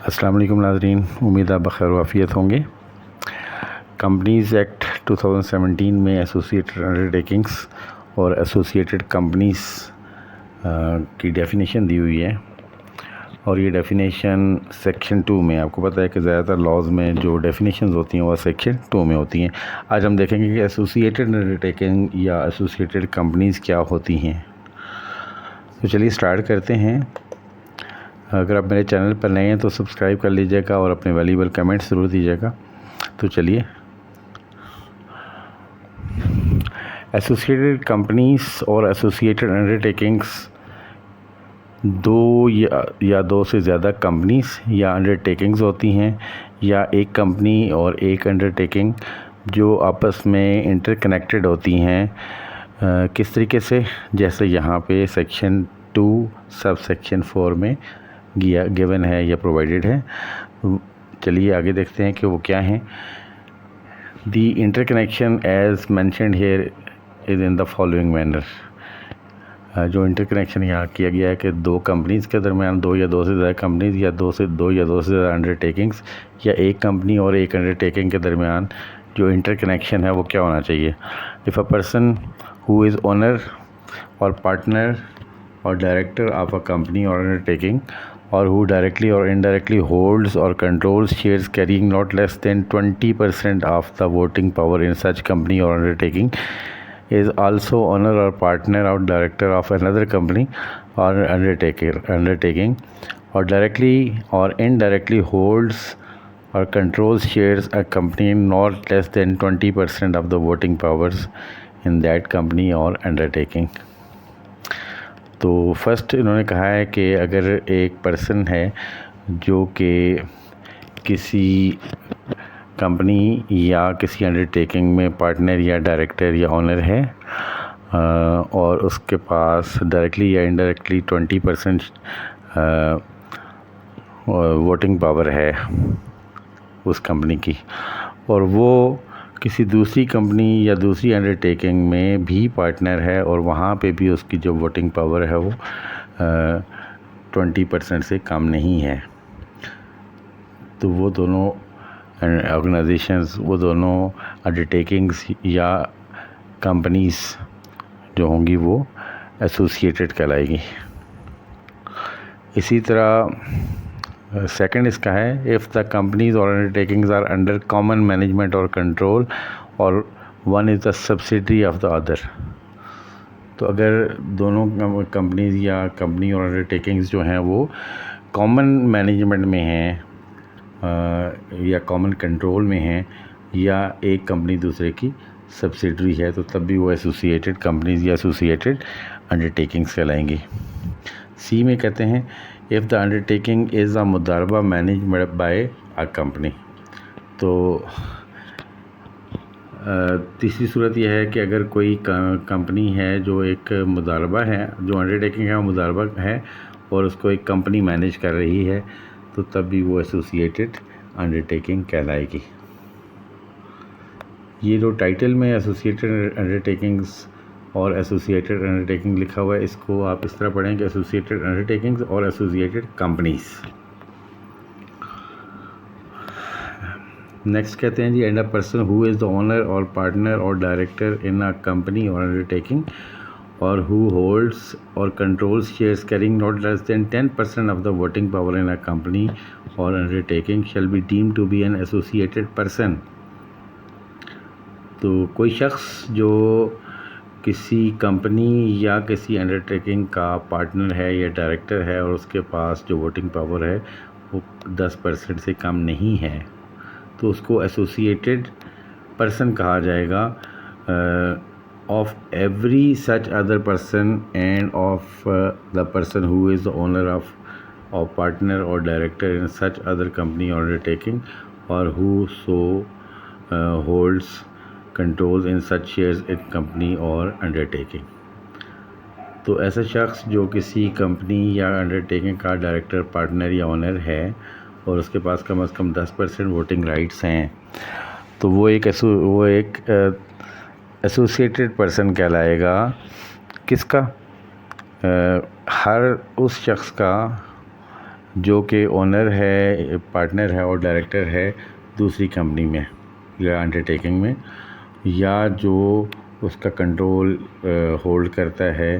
السلام علیکم ناظرین، امید آپ بخیر و عافیت ہوں گے۔ کمپنیز ایکٹ 2017 میں ایسوسیٹڈ انڈرٹیکنگس اور ایسوسیٹڈ کمپنیز کی ڈیفینیشن دی ہوئی ہے، اور یہ ڈیفینیشن سیکشن 2 میں، آپ کو پتہ ہے کہ زیادہ تر لاز میں جو ڈیفینیشنز ہوتی ہیں وہ سیکشن 2 میں ہوتی ہیں۔ آج ہم دیکھیں گے کہ ایسوسیٹڈ انڈرٹیکنگ یا ایسوسیٹڈ کمپنیز کیا ہوتی ہیں۔ تو چلیے سٹارٹ کرتے ہیں۔ اگر آپ میرے چینل پر نئے ہیں تو سبسکرائب کر لیجیے گا اور اپنے ویلیبل کمنٹس ضرور دیجیے گا۔ تو چلیے، ایسوسیٹڈ کمپنیز اور ایسوسیٹڈ انڈرٹیکنگس دو یا دو سے زیادہ کمپنیز یا انڈرٹیکنگز ہوتی ہیں، یا ایک کمپنی اور ایک انڈرٹیکنگ جو آپس میں انٹر کنیکٹڈ ہوتی ہیں۔ کس طریقے سے؟ جیسے یہاں پہ سیکشن 2 سب سیکشن 4 میں گیون ہے یا پرووائڈڈ ہے۔ چلیے آگے دیکھتے ہیں کہ وہ کیا ہیں۔ The interconnection as mentioned here is in the following manner. جو انٹر کنیکشن یہاں کیا گیا ہے کہ دو کمپنیز کے درمیان، دو یا دو سے زیادہ کمپنیز یا دو سے زیادہ انڈرٹیکنگس، یا ایک کمپنی اور ایک انڈرٹیکنگ کے درمیان جو انٹر کنیکشن ہے وہ کیا ہونا چاہیے؟ If a person who is owner or partner or director of a company or undertaking or who directly or indirectly holds or controls shares carrying not less than 20% of the voting power in such company or undertaking is also owner or partner or director of another company or undertaking or directly or indirectly holds or controls shares a company not less than 20% of the voting powers in that company or undertaking۔ تو first انہوں نے کہا ہے کہ اگر ایک person ہے جو کہ کسی کمپنی یا کسی انڈرٹیکنگ میں پارٹنر یا ڈائریکٹر یا اونر ہے، اور اس کے پاس ڈائریکٹلی یا انڈائریکٹلی 20% ووٹنگ پاور ہے اس کمپنی کی، اور وہ کسی دوسری کمپنی یا دوسری انڈرٹیکنگ میں بھی پارٹنر ہے، اور وہاں پہ بھی اس کی جو ووٹنگ پاور ہے وہ 20% سے کم نہیں ہے، تو وہ دونوں آرگنائزیشنز، وہ دونوں انڈرٹیکنگز یا کمپنیز جو ہوں گی وہ ایسوسیٹڈ کہلائے گی۔ اسی طرح سیکنڈ اس کا ہے، ایف دا کمپنیز اور انڈرٹیکنگز آر انڈر کامن مینجمنٹ اور کنٹرول اور one is the subsidiary of the other. تو اگر دونوں کمپنیز یا کمپنی اور انڈرٹیکنگز جو ہیں وہ کامن مینجمنٹ میں ہیں یا کامن کنٹرول میں ہیں، یا ایک کمپنی دوسرے کی سبسڈری ہے، تو تب بھی وہ ایسوسیٹڈ کمپنیز یا ایسوسیٹڈ انڈرٹیکنگز کہلائیں گی۔ سی میں کہتے ہیں if the undertaking is a مضاربہ managed by a company۔ تو تیسری صورت یہ ہے کہ اگر کوئی کمپنی ہے جو ایک مضاربہ ہے، جو انڈرٹیکنگ ہے وہ مضاربہ ہے اور اس کو ایک کمپنی مینیج کر رہی ہے، تو تب بھی وہ ایسوسیٹڈ انڈرٹیکنگ کہلائے گی۔ یہ جو ٹائٹل میں ایسوسیٹڈ انڈرٹیکنگز اور ایسوسیٹڈ انڈرٹیکنگ لکھا ہوا ہے، اس کو آپ اس طرح پڑھیں کہ ایسوسیٹڈ انڈرٹیکنگز اور ایسوسیٹڈ کمپنیز۔ نیکسٹ کہتے ہیں جی، and a person who is the owner or partner or director in a company or undertaking or who holds or controls shares carrying not less than 10% of the voting power in a company or undertaking shall be deemed to be an associated person. تو کوئی شخص جو کسی company یا کسی undertaking کا partner ہے یا ڈائریکٹر ہے اور اس کے پاس جو ووٹنگ پاور ہے وہ 10% سے کم نہیں ہے، تو اس کو ایسوسیٹڈ پرسن کہا جائے گا، of every such other person and of the person who is the owner of partner or director in such other company or undertaking or who so holds control in such shares in company or undertaking. تو ایسا شخص جو کسی company یا undertaking کا director, partner یا owner ہے اور اس کے پاس کم از کم 10% ووٹنگ رائٹس ہیں، تو وہ ایک ایسوسیٹڈ پرسن کہلائے گا۔ کس کا؟ ہر اس شخص کا جو کہ اونر ہے، پارٹنر ہے اور ڈائریکٹر ہے دوسری کمپنی میں یا انڈر ٹیکنگ میں، یا جو اس کا کنٹرول ہولڈ کرتا ہے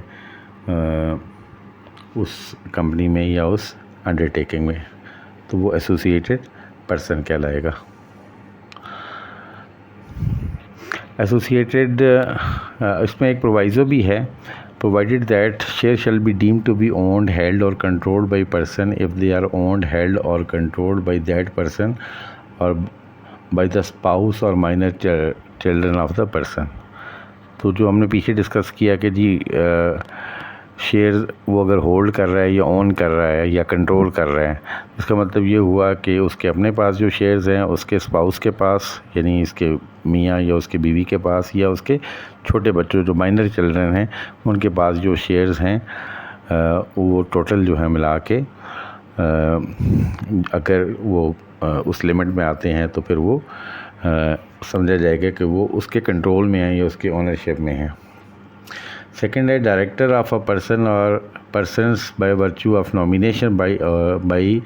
اس کمپنی میں یا اس انڈر ٹیکنگ میں، تو وہ ایسوسیٹڈ پرسن کہلائے گا۔ ایسوسیٹڈ اس میں ایک پرووائزو بھی ہے، provided that share shall be deemed to be owned, held or controlled by person if they are owned, held or controlled by that person or by the spouse or minor children of the person۔ تو جو ہم نے پیچھے discuss کیا کہ جی share وہ اگر hold کر رہا ہے یا اون کر رہا ہے یا کنٹرول کر رہا ہے، اس کا مطلب یہ ہوا کہ اس کے اپنے پاس جو شیئرز ہیں اس کے اسپاؤس کے پاس، یعنی اس کے میاں یا اس کے بیوی کے پاس، یا اس کے چھوٹے بچوں جو مائنر چلڈرن ہیں ان کے پاس جو شیئرز ہیں وہ ٹوٹل جو ہے ملا کے اگر وہ اس لمٹ میں آتے ہیں تو پھر وہ سمجھا جائے گا کہ وہ اس کے کنٹرول میں ہیں یا اس کے اونرشپ میں ہیں۔ سیکنڈ ہے ڈائریکٹر آف اے پرسن اور persons by virtue of nomination by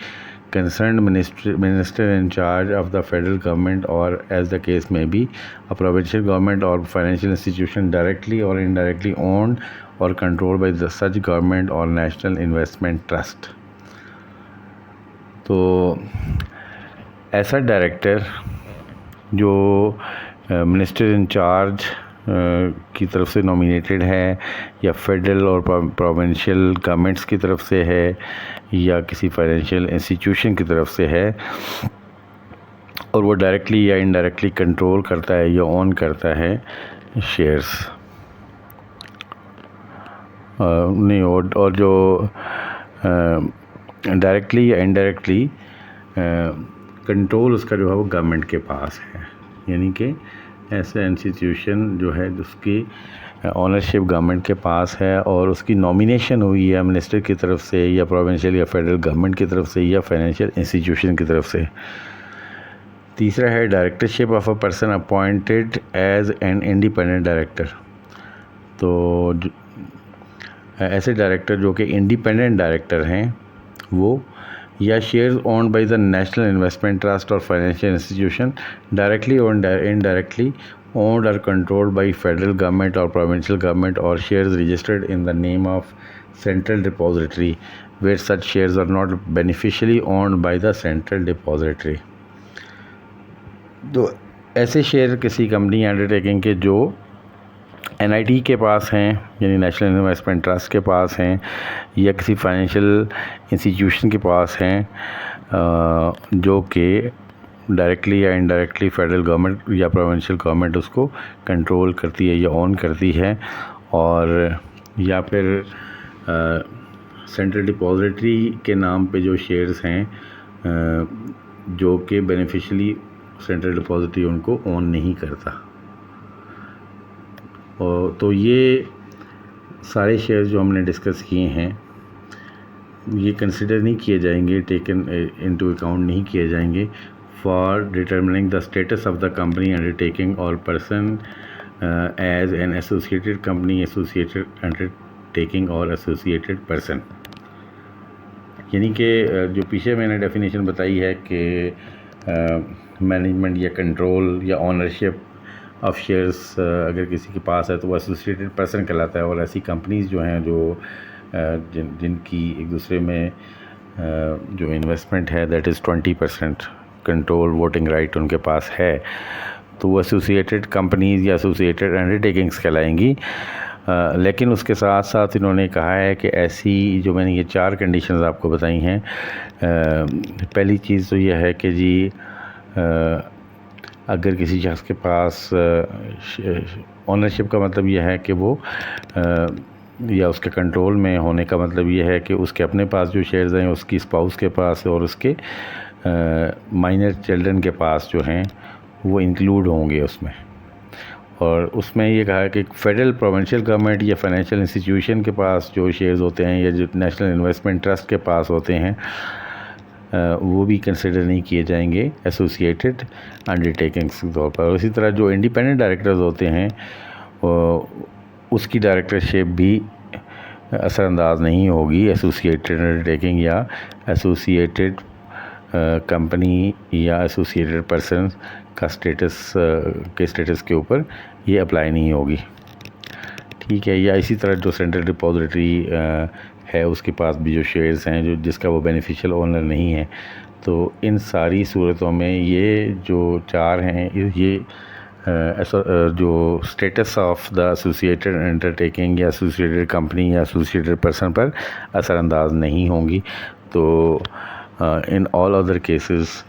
concerned minister in charge of the federal government or as the case may be a provincial government or financial institution directly or indirectly owned or controlled by the such government or national investment trust۔ تو ایسا director جو minister in charge کی طرف سے nominated ہے یا federal اور provincial governments کی طرف سے ہے یا کسی فائنینشیل انسٹیٹیوشن کی طرف سے ہے، اور وہ ڈائریکٹلی یا انڈائریکٹلی کنٹرول کرتا ہے یا اون کرتا ہے شیئرز نہیں، اور جو ڈائریکٹلی یا انڈائریکٹلی کنٹرول اس کا جو ہے وہ گورنمنٹ کے پاس ہے، یعنی کہ ایسا انسٹیٹیوشن جو ہے جس کی اونرشپ گورنمنٹ کے پاس ہے اور اس کی نامینیشن ہوئی ہے منسٹر کی طرف سے یا پروونشل یا فیڈرل گورنمنٹ کی طرف سے یا فائنینشیل انسٹیٹیوشن کی طرف سے۔ تیسرا ہے directorship of a person appointed as an independent director. تو ایسے ڈائریکٹر جو کہ انڈیپینڈنٹ ڈائریکٹر ہیں وہ یا shares owned by the national investment trust اور فائنینشیل انسٹیٹیوشن ڈائریکٹلی اور indirectly owned or controlled by federal government or provincial government, or shares registered in the name of central depository where such shares are not beneficially owned by the central depository۔ تو ایسے share کسی company under taking کے جو NIT کے پاس ہیں، یعنی national investment trust کے پاس ہیں، یا کسی فائنینشیل انسٹیٹیوشن کے پاس ہیں، جو کہ ڈائریکٹلی یا انڈائریکٹلی فیڈرل گورنمنٹ یا پروونشل گورنمنٹ اس کو کنٹرول کرتی ہے یا اون کرتی ہے، اور یا پھر سینٹرل ڈپازیٹری کے نام پہ جو شیئرز ہیں جو کہ بینیفیشلی سینٹرل ڈپازیٹری ان کو اون نہیں کرتا۔ اور تو یہ سارے شیئرز جو ہم نے ڈسکس کیے ہیں یہ کنسیڈر نہیں کیے جائیں گے، ٹیکن انٹو اکاؤنٹ نہیں کیے جائیں گے for determining the status of the company undertaking or person as an associated company, associated undertaking or associated person۔ یعنی کہ جو پیچھے میں نے ڈیفینیشن بتائی ہے کہ مینجمنٹ یا کنٹرول یا اونرشپ آف شیئرس اگر کسی کے پاس ہے تو وہ ایسوسیٹڈ پرسن کہلاتا ہے، اور ایسی کمپنیز جو ہیں جو جن کی ایک دوسرے میں جو انویسٹمنٹ ہے that is 20% control voting right ان کے پاس ہے، تو وہ ایسوسیٹڈ کمپنیز یا ایسوسیٹڈ انڈر ٹیکنگس کہلائیں گی۔ لیکن اس کے ساتھ ساتھ انہوں نے کہا ہے کہ ایسی جو میں نے یہ 4 کنڈیشنز آپ کو بتائی ہیں، پہلی چیز تو یہ ہے کہ جی اگر کسی شخص کے پاس اونرشپ کا مطلب یہ ہے کہ وہ یا اس کے کنٹرول میں ہونے کا مطلب یہ ہے کہ اس کے اپنے پاس جو شیئرز ہیں اس کی اسپاؤس کے پاس اور اس کے مائنر چلڈرن کے پاس جو ہیں وہ انکلوڈ ہوں گے اس میں۔ اور اس میں یہ کہا کہ فیڈرل پروونشل گورنمنٹ یا فائنینشیل انسٹیٹیوشن کے پاس جو شیئرز ہوتے ہیں یا جو نیشنل انویسٹمنٹ ٹرسٹ کے پاس ہوتے ہیں وہ بھی کنسیڈر نہیں کیے جائیں گے ایسوسیٹڈ انڈر ٹیکنگس کے طور پر۔ اور اسی طرح جو انڈیپینڈنٹ ڈائریکٹرز ہوتے ہیں اس کی ڈائریکٹرشپ بھی اثر انداز نہیں ہوگی ایسوسیٹڈ انڈرٹیکنگ یا ایسوسیٹڈ کمپنی یا ایسوسیٹڈ پرسن کا اسٹیٹس کے اوپر یہ اپلائی نہیں ہوگی، ٹھیک ہے۔ یا اسی طرح جو سینٹرل ڈپوزٹری ہے اس کے پاس بھی جو شیئرز ہیں جس کا وہ بینیفیشیل اونر نہیں ہے، تو ان ساری صورتوں میں یہ جو 4 ہیں یہ جو status of the associated undertaking یا ایسوسیٹڈ کمپنی یا ایسوسیٹڈ پرسن پر اثر انداز نہیں ہوں گی۔ تو ان آل ادر کیسز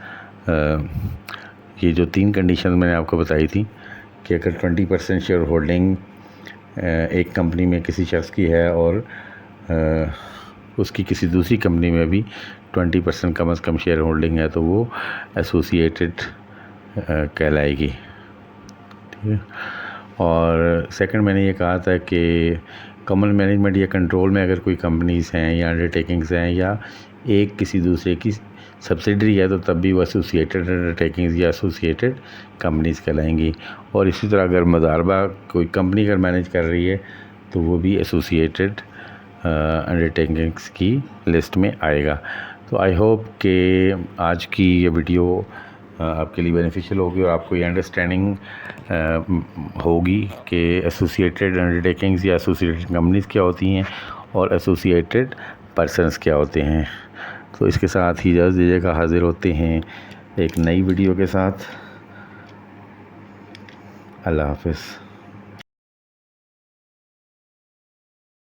یہ جو 3 کنڈیشن میں نے آپ کو بتائی تھی کہ اگر 20% شیئر ہولڈنگ ایک کمپنی میں کسی شخص کی ہے اور اس کی کسی دوسری کمپنی میں بھی 20% کم از کم شیئر ہولڈنگ ہے تو وہ ایسوسیٹڈ کہلائے گی، ٹھیک ہے۔ اور سیکنڈ میں نے یہ کہا تھا کہ کامن مینجمنٹ یا کنٹرول میں اگر کوئی کمپنیز ہیں یا انڈرٹیکنگز ہیں یا ایک کسی دوسرے کی سبسیڈری ہے تو تب بھی وہ ایسوسیٹڈ انڈرٹیکنگز یا ایسوسیٹڈ کمپنیز کہلائیں گی۔ اور اسی طرح اگر مضاربہ کوئی کمپنی اگر مینیج کر رہی ہے تو وہ بھی ایسوسیٹڈ انڈرٹیکنگز کی لسٹ میں آئے گا۔ تو آئی ہوپ کہ آج کی یہ ویڈیو آپ کے لیے بینیفیشیل ہوگی اور آپ کو یہ انڈرسٹینڈنگ ہوگی کہ ایسوسیٹڈ انڈرٹیکنگز یا ایسوسیٹڈ کمپنیز کیا ہوتی ہیں اور ایسوسیٹڈ پرسنز کیا ہوتے ہیں۔ تو اس کے ساتھ ہی اجازت دیجیے گا، حاضر ہوتے ہیں ایک نئی ویڈیو کے ساتھ۔ اللہ حافظ۔